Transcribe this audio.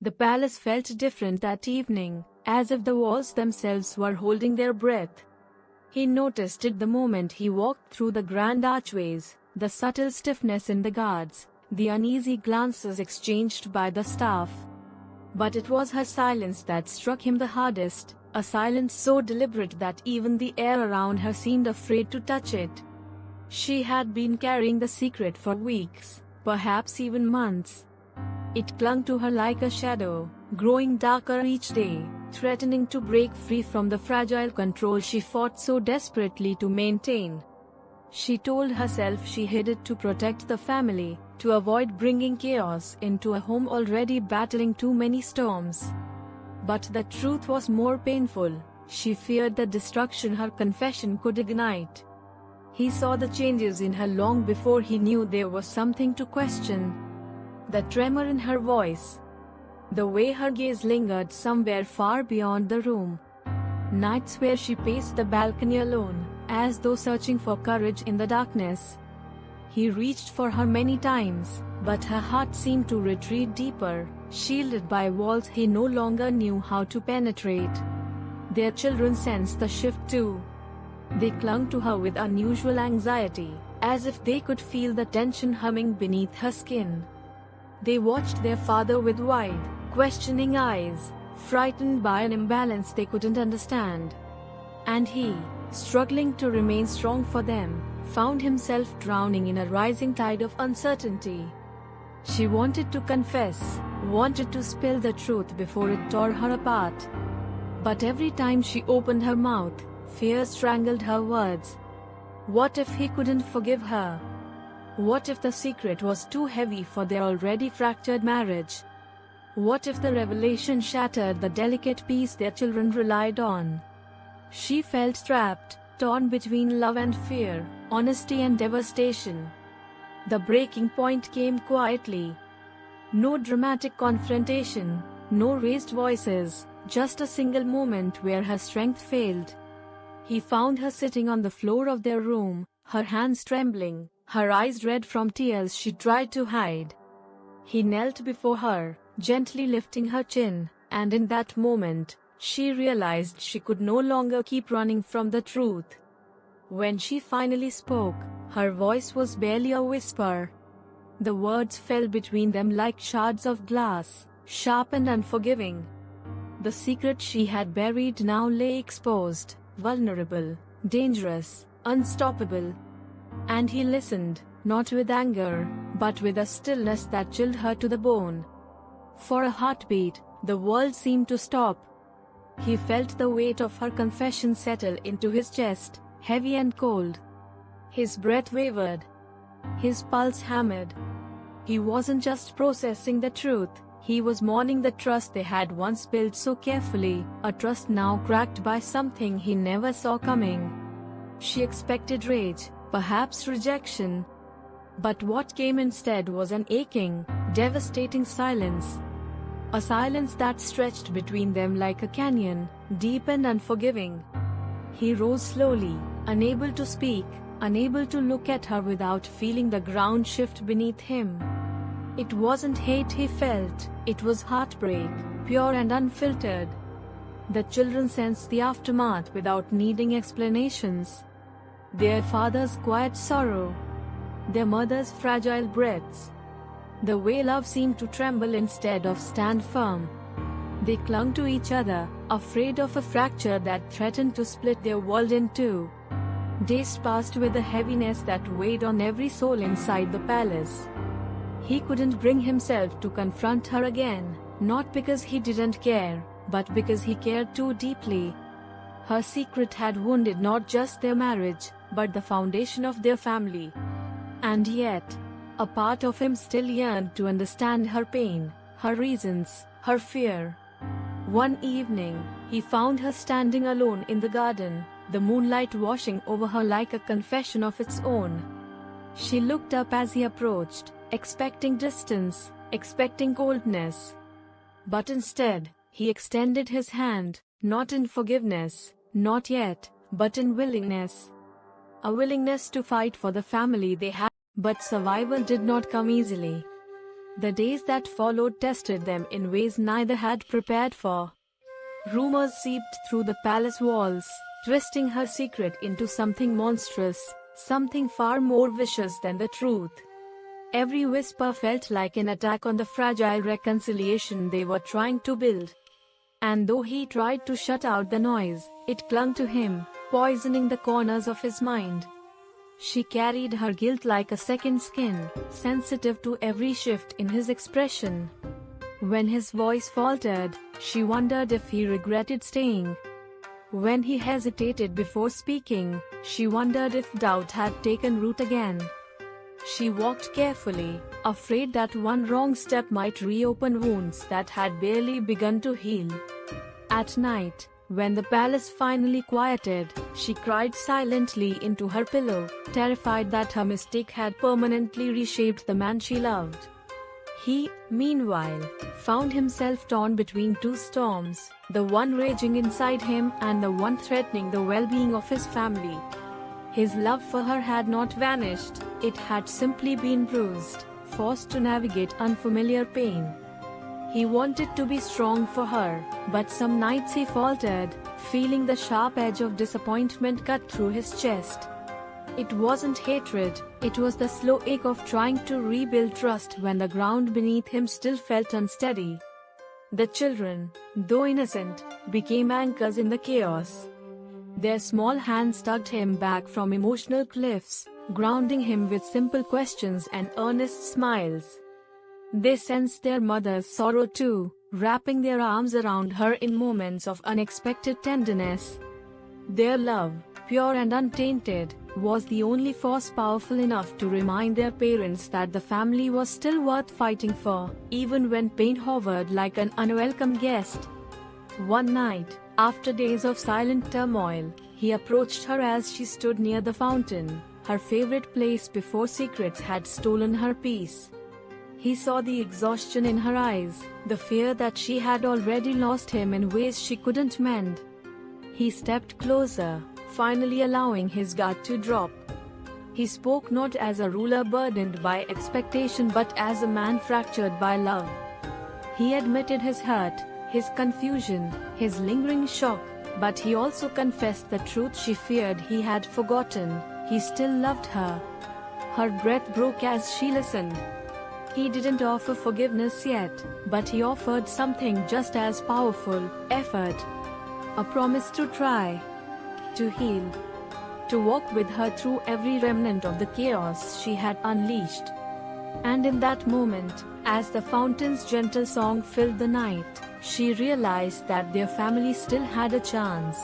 The palace felt different that evening, as if the walls themselves were holding their breath. He noticed it the moment he walked through the grand archways, the subtle stiffness in the guards, the uneasy glances exchanged by the staff. But it was her silence that struck him the hardest, a silence so deliberate that even the air around her seemed afraid to touch it. She had been carrying the secret for weeks, perhaps even months. It clung to her like a shadow, growing darker each day, threatening to break free from the fragile control she fought so desperately to maintain. She told herself she hid it to protect the family, to avoid bringing chaos into a home already battling too many storms. But the truth was more painful. She feared the destruction her confession could ignite. He saw the changes in her long before he knew there was something to question. The tremor in her voice, the way her gaze lingered somewhere far beyond the room. Nights where she paced the balcony alone, as though searching for courage in the darkness. He reached for her many times, but her heart seemed to retreat deeper, shielded by walls he no longer knew how to penetrate. Their children sensed the shift too. They clung to her with unusual anxiety, as if they could feel the tension humming beneath her skin. They watched their father with wide, questioning eyes, frightened by an imbalance they couldn't understand. And he, struggling to remain strong for them, found himself drowning in a rising tide of uncertainty. She wanted to confess, wanted to spill the truth before it tore her apart. But every time she opened her mouth, fear strangled her words. What if he couldn't forgive her? What if the secret was too heavy for their already fractured marriage? What if the revelation shattered the delicate peace their children relied on? She felt trapped, torn between love and fear, honesty and devastation. The breaking point came quietly. No dramatic confrontation, no raised voices, just a single moment where her strength failed. He found her sitting on the floor of their room, her hands trembling, her eyes red from tears she tried to hide. He knelt before her, gently lifting her chin, and in that moment, she realized she could no longer keep running from the truth. When she finally spoke, her voice was barely a whisper. The words fell between them like shards of glass, sharp and unforgiving. The secret she had buried now lay exposed, vulnerable, dangerous, unstoppable. And he listened, not with anger, but with a stillness that chilled her to the bone. For a heartbeat, the world seemed to stop. He felt the weight of her confession settle into his chest, heavy and cold. His breath wavered. His pulse hammered. He wasn't just processing the truth, he was mourning the trust they had once built so carefully, a trust now cracked by something he never saw coming. She expected rage, perhaps rejection. But what came instead was an aching, devastating silence. A silence that stretched between them like a canyon, deep and unforgiving. He rose slowly, unable to speak, unable to look at her without feeling the ground shift beneath him. It wasn't hate he felt, it was heartbreak, pure and unfiltered. The children sensed the aftermath without needing explanations. Their father's quiet sorrow, their mother's fragile breaths, the way love seemed to tremble instead of stand firm. They clung to each other, afraid of a fracture that threatened to split their world in two. Days passed with a heaviness that weighed on every soul inside the palace. He couldn't bring himself to confront her again, not because he didn't care, but because he cared too deeply. Her secret had wounded not just their marriage, but the foundation of their family. And yet, a part of him still yearned to understand her pain, her reasons, her fear. One evening, he found her standing alone in the garden, the moonlight washing over her like a confession of its own. She looked up as he approached, expecting distance, expecting coldness. But instead, he extended his hand, not in forgiveness, not yet, but in willingness. A willingness to fight for the family they had. But survival did not come easily. The days that followed tested them in ways neither had prepared for. Rumors seeped through the palace walls, twisting her secret into something monstrous, something far more vicious than the truth. Every whisper felt like an attack on the fragile reconciliation they were trying to build. And though he tried to shut out the noise, it clung to him, poisoning the corners of his mind. She carried her guilt like a second skin, sensitive to every shift in his expression. When his voice faltered, she wondered if he regretted staying. When he hesitated before speaking, she wondered if doubt had taken root again. She walked carefully, afraid that one wrong step might reopen wounds that had barely begun to heal. At night, when the palace finally quieted, she cried silently into her pillow, terrified that her mistake had permanently reshaped the man she loved. He, meanwhile, found himself torn between two storms, the one raging inside him and the one threatening the well-being of his family. His love for her had not vanished, it had simply been bruised, forced to navigate unfamiliar pain. He wanted to be strong for her, but some nights he faltered, feeling the sharp edge of disappointment cut through his chest. It wasn't hatred, it was the slow ache of trying to rebuild trust when the ground beneath him still felt unsteady. The children, though innocent, became anchors in the chaos. Their small hands tugged him back from emotional cliffs, grounding him with simple questions and earnest smiles. They sensed their mother's sorrow too, wrapping their arms around her in moments of unexpected tenderness. Their love, pure and untainted, was the only force powerful enough to remind their parents that the family was still worth fighting for, even when pain hovered like an unwelcome guest. One night, after days of silent turmoil, he approached her as she stood near the fountain, her favorite place before secrets had stolen her peace. He saw the exhaustion in her eyes, the fear that she had already lost him in ways she couldn't mend. He stepped closer, finally allowing his guard to drop. He spoke not as a ruler burdened by expectation but as a man fractured by love. He admitted his hurt, his confusion, his lingering shock, but he also confessed the truth she feared he had forgotten: he still loved her. Her breath broke as she listened. He didn't offer forgiveness yet, but he offered something just as powerful: effort. A promise to try, to heal, to walk with her through every remnant of the chaos she had unleashed. And in that moment, as the fountain's gentle song filled the night, she realized that their family still had a chance.